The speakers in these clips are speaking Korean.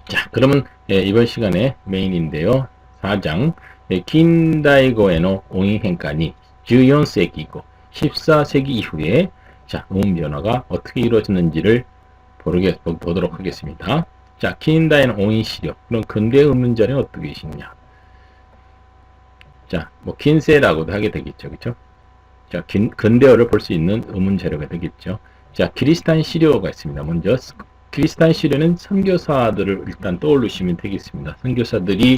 자, 그러면 이번 시간에 메인인데요. 4장 긴다이고에의 오인変化니 14세기이고 14세기 이후에 자, 음운 변화가 어떻게 이루어졌는지를 보도록 하겠습니다. 자, 긴다이의 오인 시력. 그럼 근대 음운 자료는 어떻게 계시냐? 자, 뭐 긴세라고도 하게 되겠죠. 그렇죠? 자, 근대어를 볼 수 있는 음운 자료가 되겠죠. 자, 키리스탄 시료가 있습니다. 먼저 키리스탄 시료는 선교사들을 일단 떠올리시면 되겠습니다. 선교사들이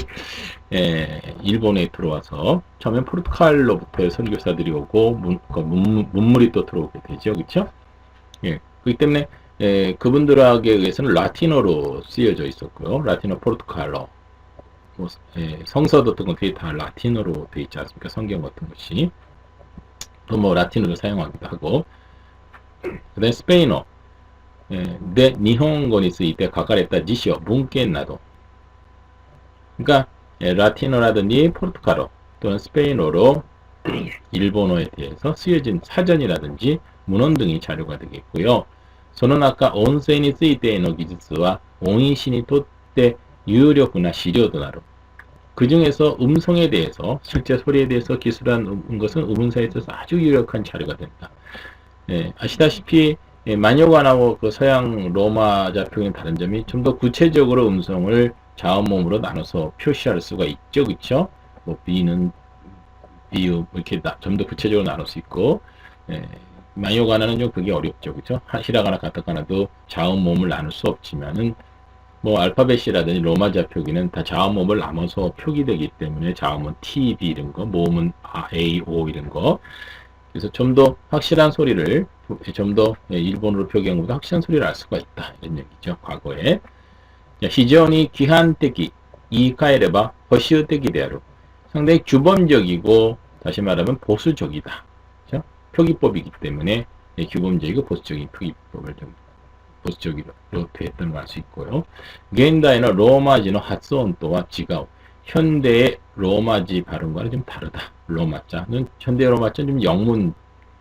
일본에 들어와서 처음엔 포르투갈로부터 선교사들이 오고 문물이 또 들어오게 되죠. 그렇죠? 예. 그렇기 때문에 그분들에게 의해서는 라틴어로 쓰여져 있었고요. 라틴어 포르투갈어 뭐, 성서도 어떤 것들이 다 라틴어로 되어 있지 않습니까? 성경 같은 것이 또 뭐 라틴어를 사용하기도 하고 그다음에 스페인어 네, 일본어について書かれた辞書、文献など 그러니까 라틴어라든지 포르투갈어 또는 스페인어로 일본어에 대해서 쓰여진 사전이라든지 문헌 등이 자료가 되겠고요. その中音声についての技術は音韻師にとって有力な資料となる. 그 중에서 음성에 대해서 실제 소리에 대해서 기술한 것은 음운사에 있어서 아주 유력한 자료가 된다. 아시다시피 만요관하고 그 서양 로마자 표기는 다른 점이 좀 더 구체적으로 음성을 자음몸으로 나눠서 표시할 수가 있죠, 그렇죠? 뭐 비는 비읍 이렇게 좀 더 구체적으로 나눌 수 있고 만요가나는 좀 그게 어렵죠, 그렇죠? 히라가나 가타카나도 자음몸을 나눌 수 없지만은 뭐 알파벳이라든지 로마자 표기는 다 자음몸을 나눠서 표기되기 때문에 자음은 T, B 이런 거, 모음은 A, O 이런 거. 그래서 좀 더 확실한 소리를 좀 더 일본어로 표기한 것보다 확실한 소리를 알 수가 있다 이런 얘기죠. 과거에非常に 기한的이카에레바 허시우tek이 대하루 상당히 규범적이고 다시 말하면 보수적이다. 그렇죠? 표기법이기 때문에 규범적이고 보수적인 표기법을 좀 보수적으로 했던 걸 알 수 있고요.現代の 로마지의発音 또한 지가오 현대의 로마지 발음과는 좀 다르다. 로마자는 현대 로마자는 좀 영문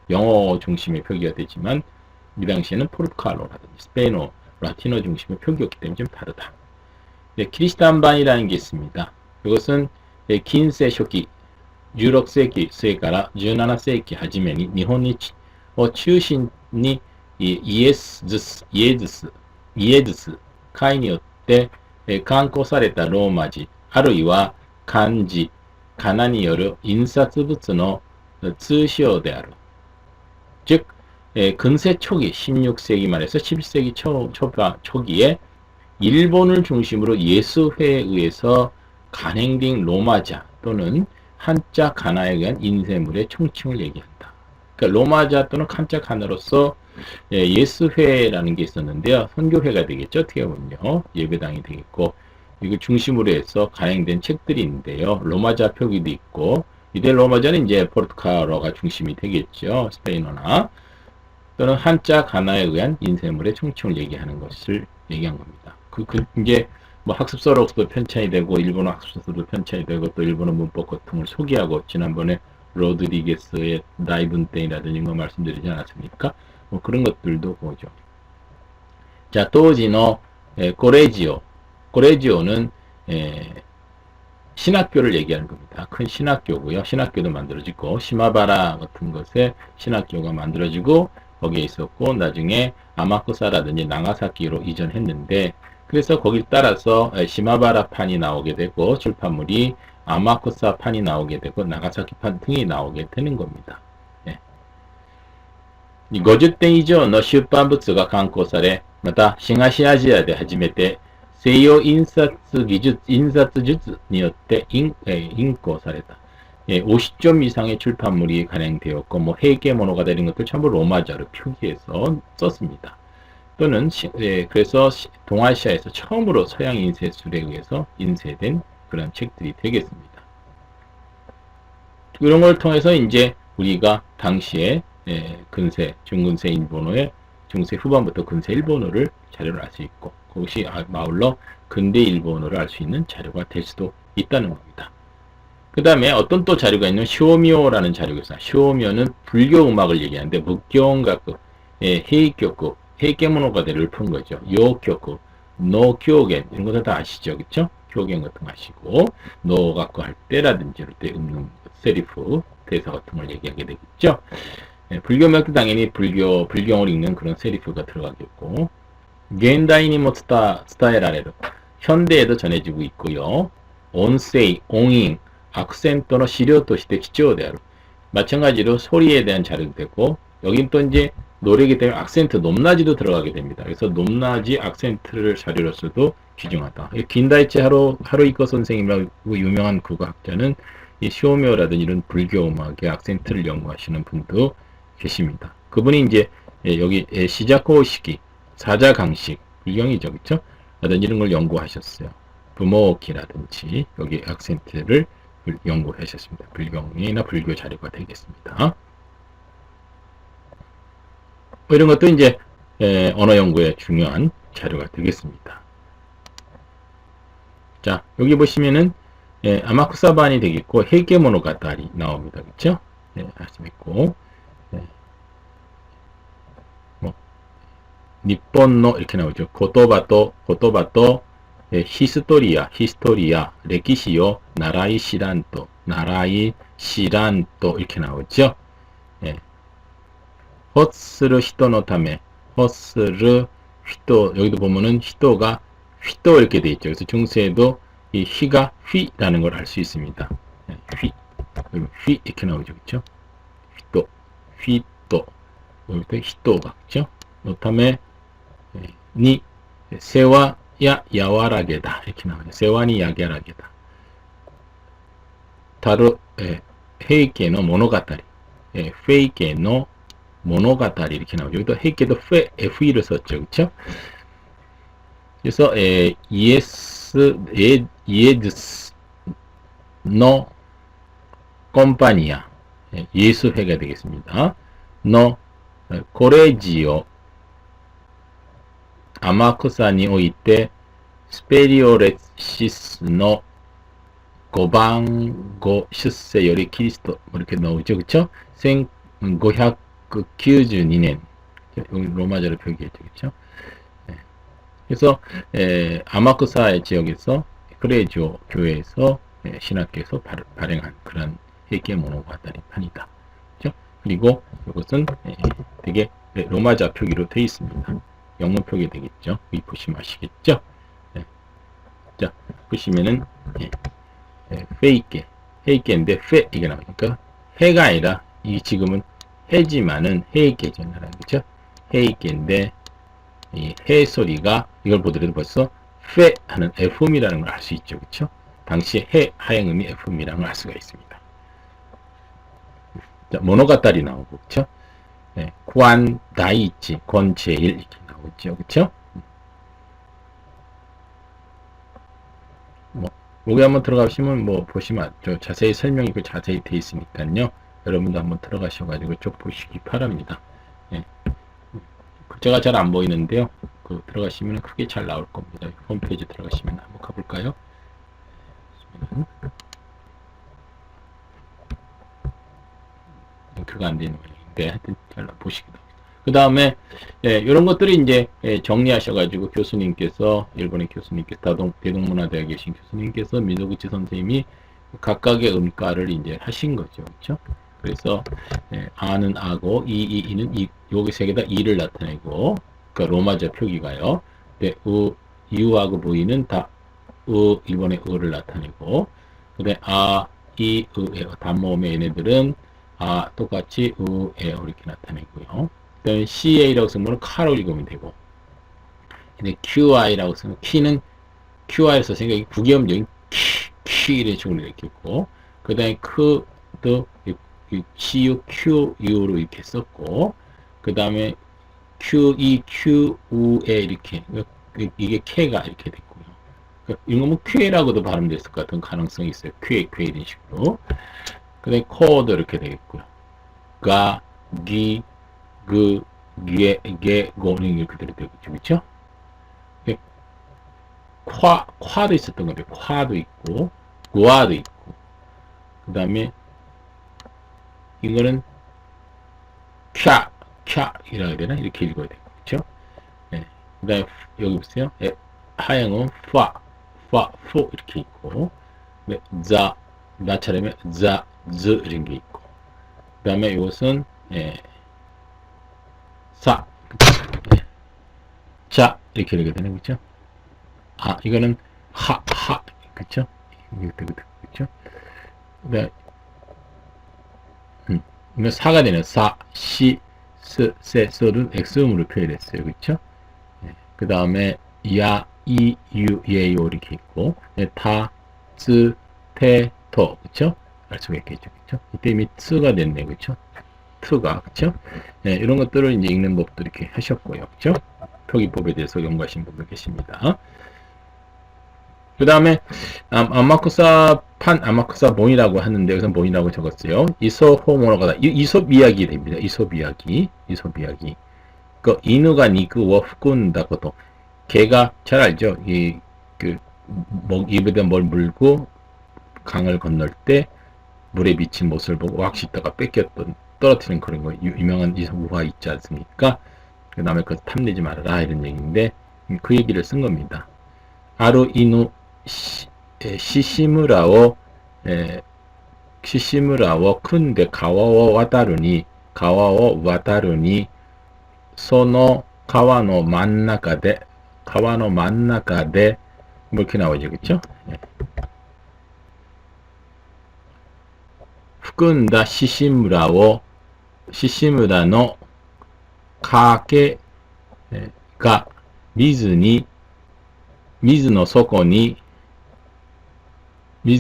영어 중심의 표기가 되지만 이 당시에는 포르투갈어라든지 스페인어, 라틴어 중심의 표기였기 때문에 좀 다르다. 네, 키리스탄반이라는 게 있습니다. 이것은 긴세 초기 16세기 末から 17세기 初めに 일본이中心に イエズス会によって刊行されたローマ字あるいは漢字、仮名による印刷物の通称である。즉 근세 초기 16세기 말에서 17세기 초기에 일본을 중심으로 예수회에 의해서 간행된 로마자 또는 한자 가나에 의한 인쇄물의 총칭을 얘기한다. 그러니까 로마자 또는 한자 가나로서 예수회라는 게 있었는데요. 선교회가 되겠죠. 어떻게 보면요. 예배당이 되겠고 이걸 중심으로 해서 간행된 책들이 있는데요. 로마자 표기도 있고 이때 로마자는 이제 포르투갈어가 중심이 되겠죠. 스페인어나 또는 한자 가나에 의한 인쇄물의 총칭을 얘기하는 것을 얘기한 겁니다. 이게 뭐 학습서로서도 편찬이 되고 일본어 학습서도 편찬이 되고 또 일본어 문법 같은 걸 소개하고 지난번에 로드리게스의 나이븐땡이라든지 이런 거 말씀드리지 않았습니까? 뭐 그런 것들도 보죠. 자, 도지노 고레지오는 신학교를 얘기하는 겁니다. 큰 신학교고요. 신학교도 만들어지고 시마바라 같은 것에 신학교가 만들어지고 거기에 있었고 나중에 아마쿠사라든지 나가사키로 이전했는데 그래서 거길 따라서 시마바라판이 나오게 되고 출판물이 아마쿠사판이 나오게 되고 나가사키판 등이 나오게 되는 겁니다. 50点以上の出版物が刊行され、また東アジアで初めて西洋印刷術によって印行された 50점 이상의 출판물이 간행되었고 뭐 회계문호가 되는 것들 전부 로마자로 표기해서 썼습니다. 또는 그래서 동아시아에서 처음으로 서양 인쇄술에 의해서 인쇄된 그런 책들이 되겠습니다. 이런 걸 통해서 이제 우리가 당시에 근세, 중근세 일본어의 중세 후반부터 근세 일본어를 자료를 알 수 있고 그것이 아울러 근대 일본어를 알 수 있는 자료가 될 수도 있다는 겁니다. 그 다음에 어떤 또 자료가 있는 쇼미오라는 자료가 있어요. 쇼미오는 불교 음악을 얘기하는데 묵교음가급, 헤이교급, 헤이케모노가대를 푼 거죠. 요교급, 노 교겐 이런 것들 다 아시죠, 그쵸? 교겐 같은 거 아시고 노 갖고 할 때라든지 이럴 때 없는 세리프 대사 같은 걸 얘기하게 되겠죠. 예, 불교 명도 당연히 불경을 읽는 그런 세리프가 들어가겠고, 겐다이니 뭐 스타에라레로 현대에도 전해지고 있고요. 온세이, 옹잉, 악센토의 시료として 貴重である. 마찬가지로 소리에 대한 자료도 되고, 여긴 또 이제 노래이기 때문에 악센트, 높낮이도 들어가게 됩니다. 그래서 높낮이 악센트를 자료로서도 귀중하다. 긴다이치 하루이커 선생님이라고 유명한 국어학자는 이 쇼묘라든지 이런 불교 음악의 악센트를 연구하시는 분도 계십니다. 그분이 이제 여기 시자코시기, 사자강식, 불경이죠, 그쵸? 라든지 이런 걸 연구하셨어요. 부모키라든지 여기 악센트를 연구하셨습니다. 불경이나 불교 자료가 되겠습니다. 이런 것도 이제 언어 연구에 중요한 자료가 되겠습니다. 자, 여기 보시면은 아마쿠사반이 되겠고 헤이케모노가타리 나옵니다. 그렇죠? 네, 말씀 있고 일본어 이렇게 나오죠. 고토바토 히스토리아, 레키시요, 나라이 시란토 이렇게 나오죠. 예. 호스르 히토노 타메, 호스르 히토, 여기도 보면은 히토가 휘도 이렇게 돼 있죠. 그래서 중세에도 이 휘가 휘라는 걸 알 수 있습니다. 예, 휘 이렇게 나오죠. 그렇죠? 휘도, 여기도 히토가 그렇죠? 그다음에 니 세와 야 야와라게다 이렇게 나와요. 세와니 야게라게다. 다루 헤이케의 모노가타리, 페이케의 모노가타리 이렇게 나오죠. 여기도 헤이케도 FE를 썼죠, 그렇죠? 그래서 예드스 노 컴파니아, 예수회가 되겠습니다. 노 코레지오 아마쿠사においてスペリオレシスの5番後出世よりキリスト 이렇게 나오죠, 그렇죠? 1592년 로마자로 표기했죠, 그렇죠? 그래서 아마쿠사의 지역에서 크레지오 교회에서 신학교에서 발행한 그런 헤이케 모노가타리 판이다, 그렇죠? 그리고 이것은 되게 로마자 표기로 되어 있습니다. 영문 표기 되겠죠. 여기 보시면 아시겠죠? 네. 자, 보시면은, 헤이케인데, 이게 나오니까, 해가 아니라, 이 지금은 해지만은 헤이케잖아요. 그죠? 헤이케인데, 이 해 소리가, 이걸 보더라도 벌써, 페 하는 F음이라는 걸 알 수 있죠. 그쵸? 당시 해, 하행음이 F음이라는 걸 알 수가 있습니다. 자, 모노가타리 나오고, 그쵸? 네, 관, 다이치, 권, 제일, 이렇게 나오죠. 그쵸? 뭐, 여기 한번 들어가시면, 뭐, 보시면, 자세히 설명이 자세히 돼 있으니까요. 여러분도 한번 들어가셔가지고 쭉 보시기 바랍니다. 네. 제가 잘 안 보이는데요. 들어가시면 크게 잘 나올 겁니다. 홈페이지 들어가시면 한번 가볼까요? 링크가 안 되는 모양인데, 하여튼 잘 보시기도 합니다. 그 다음에, 이런 것들이 이제 정리하셔가지고 교수님께서, 일본의 교수님께서, 대동문화대학에 계신 교수님께서 미노구치 선생님이 각각의 음가를 이제 하신 거죠. 그렇죠? 그래서, 아는 아고, 이는 여기 세 개 다 이를 나타내고, 그러니까 로마자 표기가요. 근데 이하고 V는 다 일본의 을을 나타내고, 근데 이, 단모음의 얘네들은 똑같이 이렇게 나타내고요. 그다음에 CA라고 쓰면 카로 읽으면 되고, 근데 QI라고 쓰면 키는 QI에서 생각이 구기음적인 키의 식으로 이렇게 있고, 그 다음에 크도 CU, QU로 이렇게 썼고, 그 다음에 QE, QU에 이렇게, 이게 K가 이렇게 됐고요. 이런 거면 QA라고도 발음됐을 것 같은 가능성이 있어요. QA 이런 식으로. 그 다음에 코도 이렇게 되겠고요. 가, 기, 게, 고는 이렇게 되겠죠. 그쵸? 콰도 있었던 건데, 콰도 있고, 구아도 있고, 그 다음에, 이거는, 캬이라고 해야 되나? 이렇게 읽어야 되고, 그쵸? 네. 그 다음에, 여기 보세요. 하양은 푸 이렇게 있고, 자, 나처럼 자, 즈 이런 게 있고, 그 다음에 이것은 사, 자 이렇게 되게 되는 거죠. 아, 이거는 하, 그쵸? 그쵸? 네, 이거 사가 되는 사, 시, 세, 소는 X음으로 표현했어요. 그쵸? 그 다음에 야, 이, 유, 예, 요 이렇게 있고, 다, 쯔, 테, 토, 그쵸? 알 수가 있겠죠. 그쵸? 이때 이미 트가 됐네. 그쵸? 트가, 그쵸? 이런 것들을 이제 읽는 법도 이렇게 하셨고요. 그쵸? 표기법에 대해서 연구하신 분들 계십니다. 그 다음에 아마쿠사 본이라고 하는데 여기서 본이라고 적었어요. 이소호모노가다. 이솝 이야기 됩니다. 이솝 이야기. 그 이누가 니그워 후꾼다 것도 개가 잘 알죠. 입에다 뭘 물고 강을 건널 때 물에 비친 모습을 보고 왁시다가 뺏겼던 떨어뜨린 그런 거 유명한 이솝 우화 있지 않습니까? 그 다음에 그 탐내지 말아라 이런 얘기인데 그 얘기를 쓴 겁니다. 아루 이누 시시무라오 큰데 가와오 와다루니 소노 가와노 만나카데 뭐 이렇게 나오죠. 그쵸? 후끈다 시시무라노 가게가水の底に映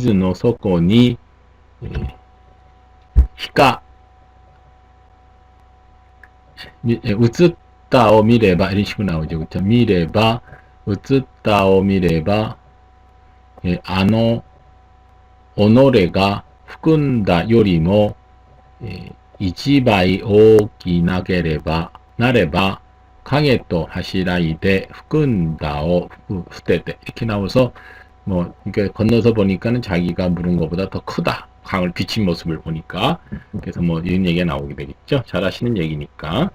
ったを見れば、이런 식으로 나오죠. 그쵸? 見れば、映ったを見れば、己が含んだよりも、1倍大きなければ、なれば、影と柱いで含んだを捨てて이렇게 나와서 뭐 이게 건너서 보니까는 자기가 물은 것보다 더 크다. 강을 비친 모습을 보니까 그래서 뭐 이런 얘기가 나오게 되겠죠. 잘 아시는 얘기니까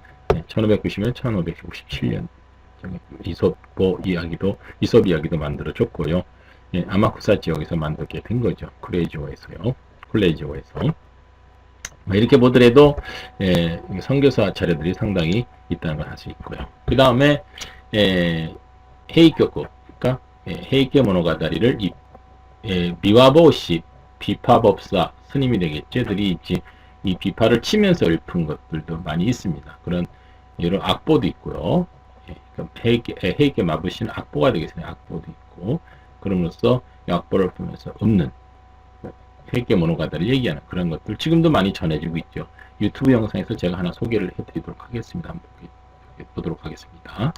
1590년 1597년 이솝 이야기도 만들어졌고요. 아마쿠사 지역에서 만들게 된 거죠. 쿨레이지오에서 뭐 이렇게 보더라도 선교사 자료들이 상당히 있다는 걸 알 수 있고요. 그 다음에 헤이교구, 그러니까 헤이케 모노가다리를 미와보시 비파법사 스님이 되겠죠. 들이 있지. 이 비파를 치면서 읊은 것들도 많이 있습니다. 그런 여러 악보도 있고요. 헤이케 마부시는 악보가 되겠습니다. 악보도 있고 그럼으로써 이 악보를 보면서 읊는 헤이케 모노가다를 얘기하는 그런 것들 지금도 많이 전해지고 있죠. 유튜브 영상에서 제가 하나 소개를 해드리도록 하겠습니다. 한번 보도록 하겠습니다.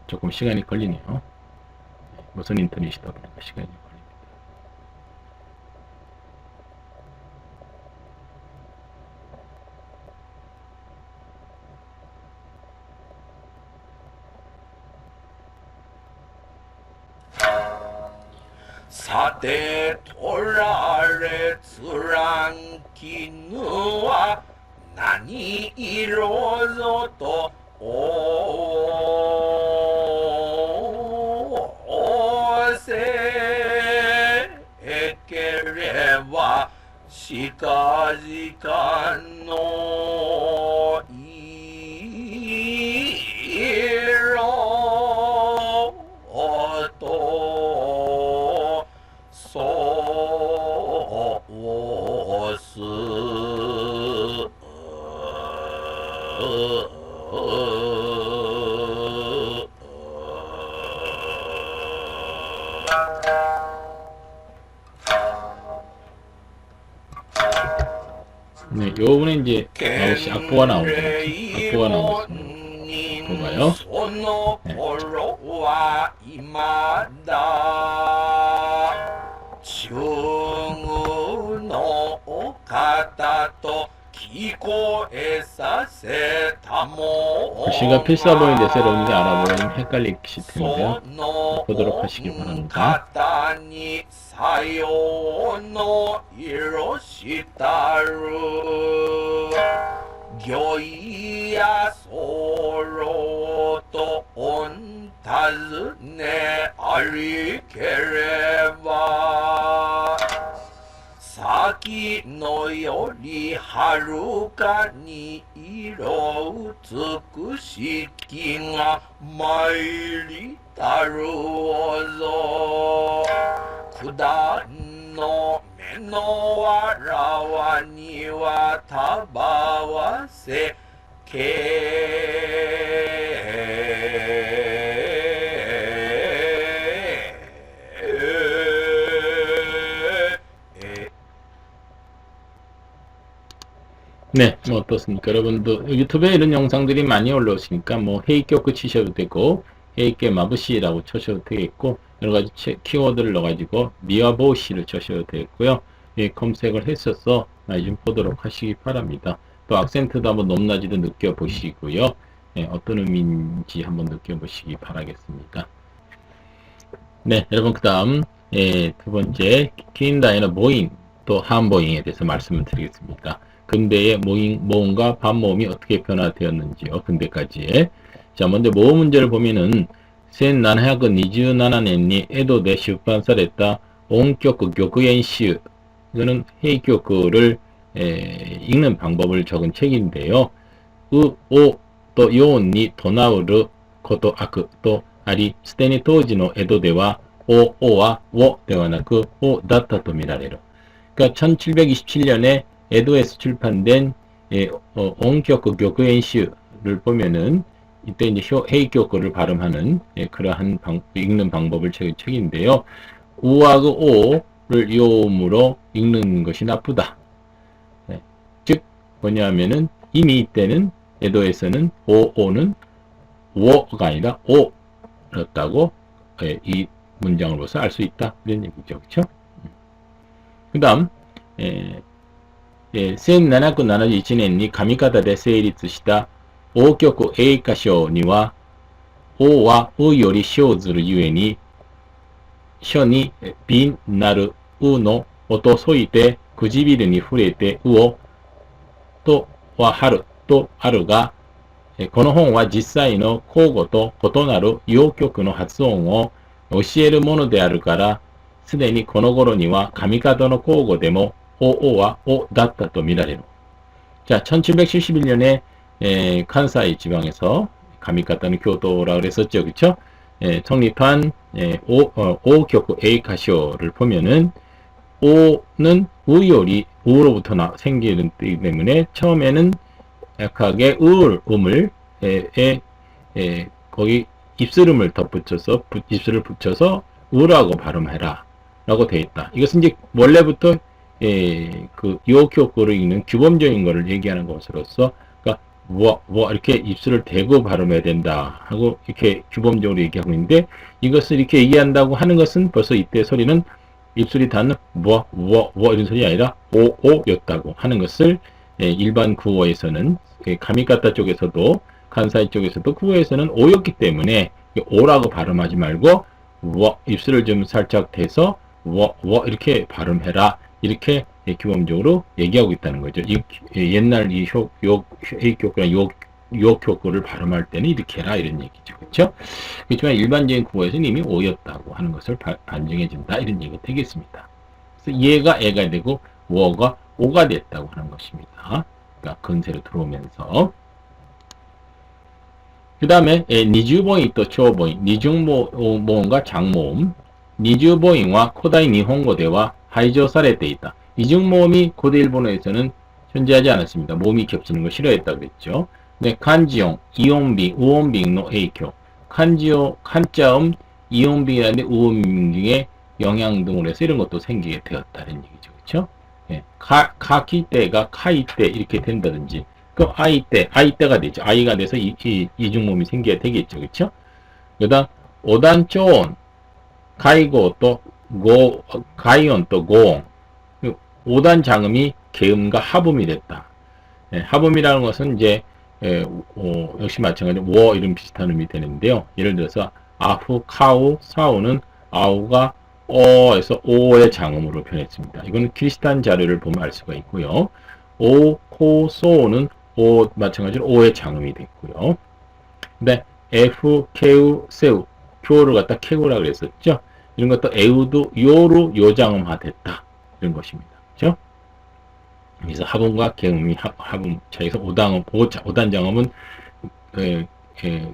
조금 시간이 걸리네요. 무슨 인터넷이다 보니까 시간이 걸립니다. 사대 돌아래 쓰랑기누와 나니 이로서도 오세에게레와 시가지간노 이로또 소오스 네, 요번에 이제 나오시 악보가 나오죠. 악보가 나오겠습니다. 악보가요. 소노폴로와 이마다 증은노 方と聞こえさせたも 글씨가 필사본이 돼서 여러분들이 알아보면 헷갈리실 텐데요. その 보도록 하시기 바랍니다. 方にさようの色したる御意や候と御尋ねありければ先のよりはるかに色美しきが参りたるおぞ九段の目のわらわにはたばわせ네, 뭐 어떻습니까? 여러분도 유튜브에 이런 영상들이 많이 올라오시니까 뭐 헤이교크 치셔도 되고 헤이게 마부시라고 쳐셔도 되겠고 여러 가지 키워드를 넣어가지고 미와보시를 쳐셔도 되겠고요. 예, 검색을 했어서 좀 보도록 하시기 바랍니다. 또 악센트도 한번 높낮이도 느껴보시고요. 예, 어떤 의미인지 한번 느껴보시기 바라겠습니다. 네, 여러분 그 다음 두 번째 퀸다이너 모임 또 한모임에 대해서 말씀을 드리겠습니다. 근대의 모음과 반모음이 어떻게 변화되었는지요. 근대까지의. 자, 먼저 모음 문제를 보면은 1727年に江戸で出版された音曲玉演集 이거는 헤이교크를 읽는 방법을 적은 책인데요. 우, 오, 또 요온니 도나우르 코토 아크 또 아리 스테니 토지노 에도데와 오, 오와 워 대와 나크 오 다타 또 미라레로. 그러니까 1727년에 에도에서 출판된 온교크 교크엔슈를 보면은 이때 이제 헤이교크를 발음하는 그러한 읽는 방법을 책인 책인데요. 우와 그 오를 요음으로 읽는 것이 나쁘다. 즉 뭐냐면은 이미 이때는 에도에서는 오는 워가 아니라 오였다고 이 문장으로서 알 수 있다 이런 얘기죠, 그렇죠? 그다음 1771年に上方で成立した王曲栄華賞には、王はうより生ずるゆえに、書にびなるうの音そいて唇に触れてうをとははるとあるが、この本は実際の口語と異なる陽曲の発音を教えるものであるから、すでにこの頃には上方の口語でも오와 오 닷다 또 미라레로. 자, 1771년에 칸사이 지방에서 가미카타는 교도라 그랬었죠, 그쵸? 성립한 오교쿠 에이카시오를 보면은 오는 우열이 우로부터 생기는 뜻이기 때문에 처음에는 약하게 음을 거기 입술음을 덧붙여서 입술을 붙여서 우라고 발음해라 라고 되어 있다. 이것은 이제 원래부터 그 요교코를 읽는 규범적인 것을 얘기하는 것으로서, 그러니까 이렇게 입술을 대고 발음해야 된다 하고 이렇게 규범적으로 얘기하고 있는데, 이것을 이렇게 얘기한다고 하는 것은 벌써 이때 소리는 입술이 닿는 이런 소리 아니라 오였다고 하는 것을 일반 구어에서는 가미카타 쪽에서도 간사이 쪽에서도 구어에서는 오였기 때문에 오라고 발음하지 말고 입술을 좀 살짝 대서 이렇게 발음해라. 이렇게 기본적으로 얘기하고 있다는 거죠. 옛날 이 헤이교크나 요교크를 발음할 때는 이렇게 해라 이런 얘기죠. 그렇죠? 그렇지만 일반적인 구어에서는 이미 오였다고 하는 것을 반증해준다 이런 얘기가 되겠습니다. 그래서 얘가 애가 되고 워가 오가 됐다고 하는 것입니다. 그러니까 근세로 들어오면서 그 다음에 니주보인 또 초보인 니중모음과 장모음 니주보인과 코다이 니혼고대와 하이조 사레테 있다. 이중모음이 고대 일본어에서는 존재하지 않았습니다. 모음이 겹치는 걸 싫어했다고 그랬죠. 네, 간지용, 이온빙, 우온빙의 에이쿄. 칸자음, 이온빙이라는 우온빙 중에 영향 등으로 해서 이런 것도 생기게 되었다는 얘기죠. 그렇죠? 예, 가키때가 카이때 이렇게 된다든지, 그럼 아이때가 되죠. 아이가 돼서 이중모음이 생겨야 되겠죠. 그렇죠? 그다음 오단초온, 가이고 또 가이온 또 고온. 5단 장음이 계음과 합음이 됐다. 예, 합음이라는 것은 이제 역시 마찬가지로 워 이런 비슷한 의미 되는데요. 예를 들어서 아후, 카우, 사우는 아우가 어에서 오의 장음으로 변했습니다. 이거는 키리스탄 자료를 보면 알 수가 있고요. 오, 코, 소는 오 마찬가지로 오의 장음이 됐고요. 근데 F, 케우, 세우, 교를 갖다 케우라 그랬었죠. 이런 것도 에우도 요로 요장음화 됐다. 이런 것입니다. 그렇죠? 그래서 합음과 계음이 합음 차에서 오단장음은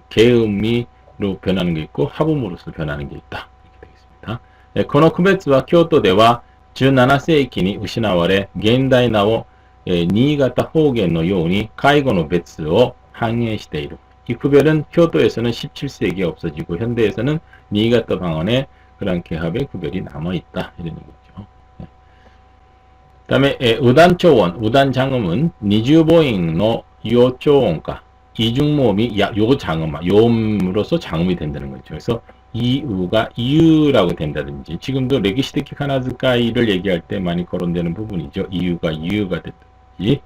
계음으로 변하는 게 있고 합음으로서 변하는 게 있다. 이렇게 되겠습니다. この区別は京都では17世紀に失われ、現代なお新潟方言のように介護の別を反映している. 이 구별은 교토에서는 17세기에 없어지고 현대에서는 니가타 방언의 그런 개합의 구별이 남아있다. 이런 거죠. 그 다음에 우단초원, 우단장음은 니주보잉의 요초원가 이중모음이 요장음화, 요음으로서 장음이 된다는 거죠. 그래서 이우가 이유라고 된다든지 지금도 레기시데키 카나즈카이를 얘기할 때 많이 거론되는 부분이죠. 이유가 이유가 됐든지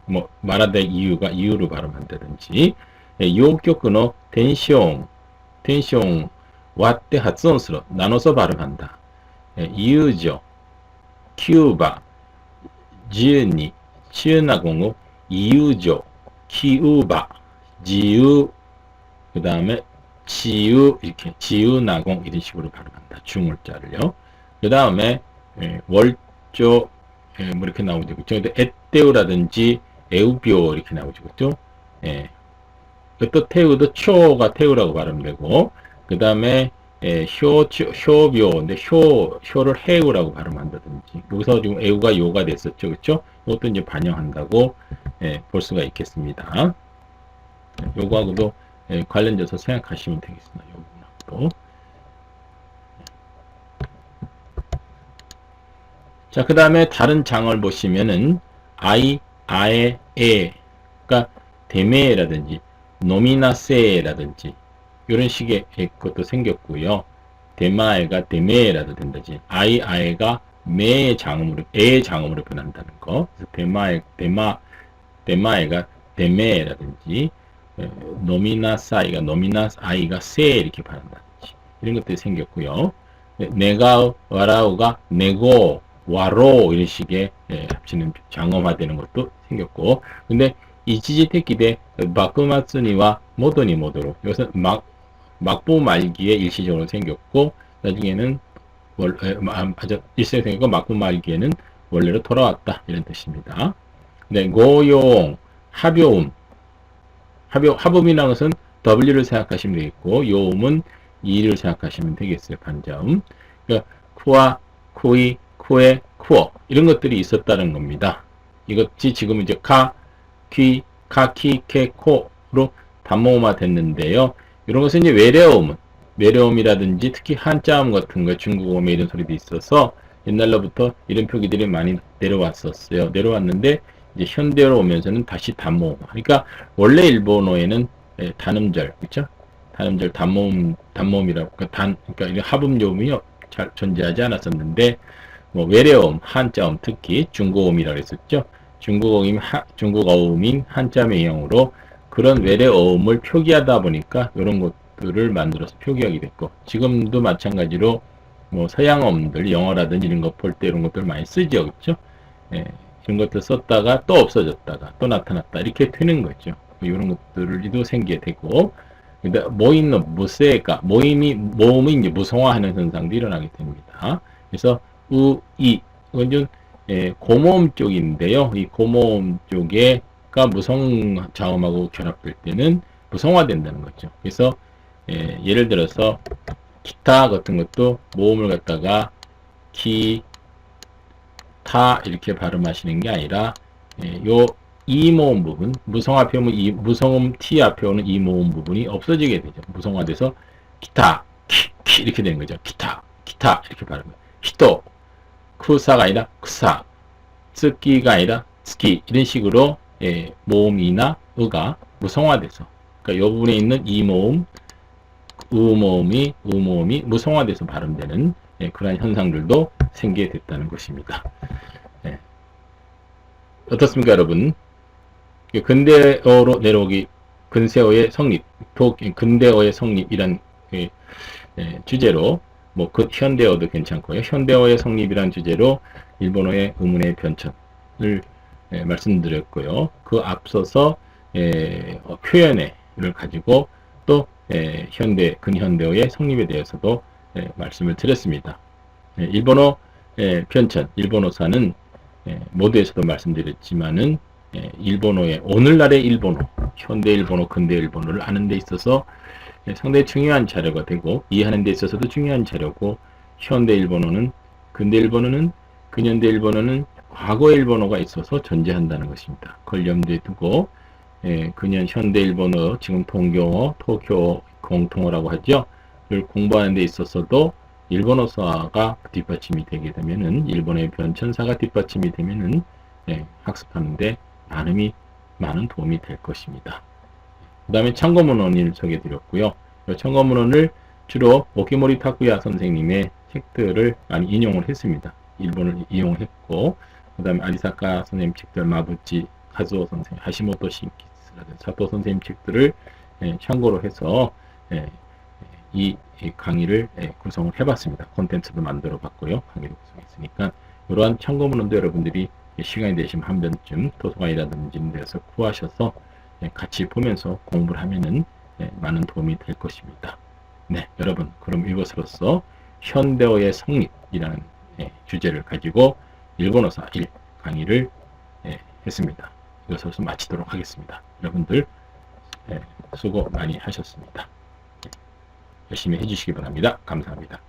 뭐 말하되 이유가 이유로 발음한다든지 요격의 텐션 와때発音する 나눠서 발음한다. 이유죠. 큐바 지은이 치은나공의 이유죠. 키우바 지유 그 다음에 지유 이렇게 지유나공 이런 식으로 발음한다. 중울자를요. 그 다음에 월조 뭐 이렇게 나오죠. 그렇죠? 에떼우라든지 에우비오 이렇게 나오죠. 그렇죠? 예. 또 태우도 초가 태우라고 발음되고 그 다음에 효비오인데 효를 해우라고 발음한다든지 여기서 지금 에우가 요가 됐었죠. 그렇죠? 이것도 이제 반영한다고 볼 수가 있겠습니다. 요거하고도 관련돼서 생각하시면 되겠습니다. 요거하고도. 자, 그 다음에 다른 장을 보시면은 아이, 아에, 에가 데메라든지 노미나세라든지 이런 식의 것도 생겼고요. 데마에가 데메라도 된다지. 아이, 아에가 메의 장음으로, 에의 장음으로 변한다는 거. 그래서 데마에가 데메라든지 노미나사이가 노미나아이가 세 이렇게 발한다든지 이런 것들이 생겼고요. 내가 와라우가 내고 와로 이런 식의 합치는 장음화되는 것도 생겼고 근데 이치지테키대 마크마츠니와 모도니 모도로 이것은 막부 말기에 일시적으로 생겼고 나중에는 일시적으로 생겼고 막부 말기에는 원래로 돌아왔다 이런 뜻입니다. 네, 고용 합요음 합음이라는 것은 W를 생각하시면 되겠고 요음은 E를 생각하시면 되겠어요. 반자음. 그러니까 쿠와 쿠이 쿠에 쿠어 이런 것들이 있었다는 겁니다. 이것이 지금 이제 카, 퀴, 카키, 케, 코로 단모음화 됐는데요. 이런 것은 이제 외래어음이라든지 특히 한자음 같은 거 중국어음에 이런 소리도 있어서 옛날로부터 이런 표기들이 많이 내려왔었어요. 내려왔는데 이제 현대로 오면서는 다시 단모음화. 그러니까 원래 일본어에는 단음절, 그렇죠? 단음절 단모음이라고 그러니까 이런 합음 요음이 잘 존재하지 않았었는데 뭐 외래어음, 한자음 특히 중국어음이라고 했었죠. 중국어음인 한자 매형으로 그런 외래어음을 표기하다 보니까 이런 것들을 만들어서 표기하게 됐고 지금도 마찬가지로 뭐 서양어음들 영어라든지 이런 거 볼 때 이런 것들 많이 쓰죠, 그렇죠? 이런 것들 썼다가 또 없어졌다가 또 나타났다 이렇게 되는 거죠. 이런 것들도 생기게 되고 모임은 무쇠가 모음이 이제 무성화하는 현상도 일어나게 됩니다. 그래서 이 이건 좀 고모음 쪽인데요. 이 고모음 쪽에가 무성 자음하고 결합될 때는 무성화된다는 거죠. 그래서 예를 들어서 기타 같은 것도 모음을 갖다가 기타 이렇게 발음하시는 게 아니라 요 이 모음 부분 무성화 앞에 오면 이 무성음 T 앞에 오는 이 모음 부분이 없어지게 되죠. 무성화돼서 기타 키 이렇게 되는 거죠. 기타 이렇게 발음해요. 히토 쿠사가 아니라 쿠사 쓰기가 아니라 스키 이런 식으로 모음이나 의가 무성화돼서 그러니까 이 부분에 있는 이 모음 우모음이 무성화돼서 발음되는 그런 현상들도 생기게 됐다는 것입니다. 어떻습니까, 여러분? 근대어로 내려오기, 근세어의 성립, 근대어의 성립이란 주제로, 뭐, 현대어도 괜찮고요. 현대어의 성립이란 주제로 일본어의 의문의 변천을 말씀드렸고요. 그 앞서서 표현을 가지고 또 근현대어의 성립에 대해서도 말씀을 드렸습니다. 일본어 편천, 일본어사는 모두에서도 말씀드렸지만은 일본어의 오늘날의 일본어, 현대 일본어, 근대 일본어를 아는 데 있어서 상당히 중요한 자료가 되고 이해하는 데 있어서도 중요한 자료고 현대 일본어는 근대 일본어는 근현대 일본어는 과거의 일본어가 있어서 존재한다는 것입니다. 그걸 염두에 두고 현대 일본어, 지금 통경어, 토쿄 공통어라고 하죠. 를 공부하는 데 있어서도 일본어사가 뒷받침이 되게 되면은 일본의 변천사가 뒷받침이 되면은 학습하는데 많은 도움이 될 것입니다. 그 다음에 참고문헌을 소개해드렸고요. 참고문헌을 주로 오키모리 타쿠야 선생님의 책들을 많이 인용을 했습니다. 일본을 이용했고, 그 다음에 아리사카 선생님 책들, 마부치 카즈오 선생님, 하시모토 신키스라든지 사토 선생님 책들을 참고로 해서 이 강의를 구성을 해봤습니다. 콘텐츠도 만들어 봤고요. 강의를 구성했으니까 이러한 참고문헌도 여러분들이 시간이 되시면 한 번쯤 도서관이라든지 이런 데서 구하셔서 같이 보면서 공부를 하면은 많은 도움이 될 것입니다. 네, 여러분, 그럼 이것으로써 현대어의 성립이라는 주제를 가지고 일본어사 1 강의를 했습니다. 이것으로서 마치도록 하겠습니다. 여러분들 수고 많이 하셨습니다. 열심히 해주시기 바랍니다. 감사합니다.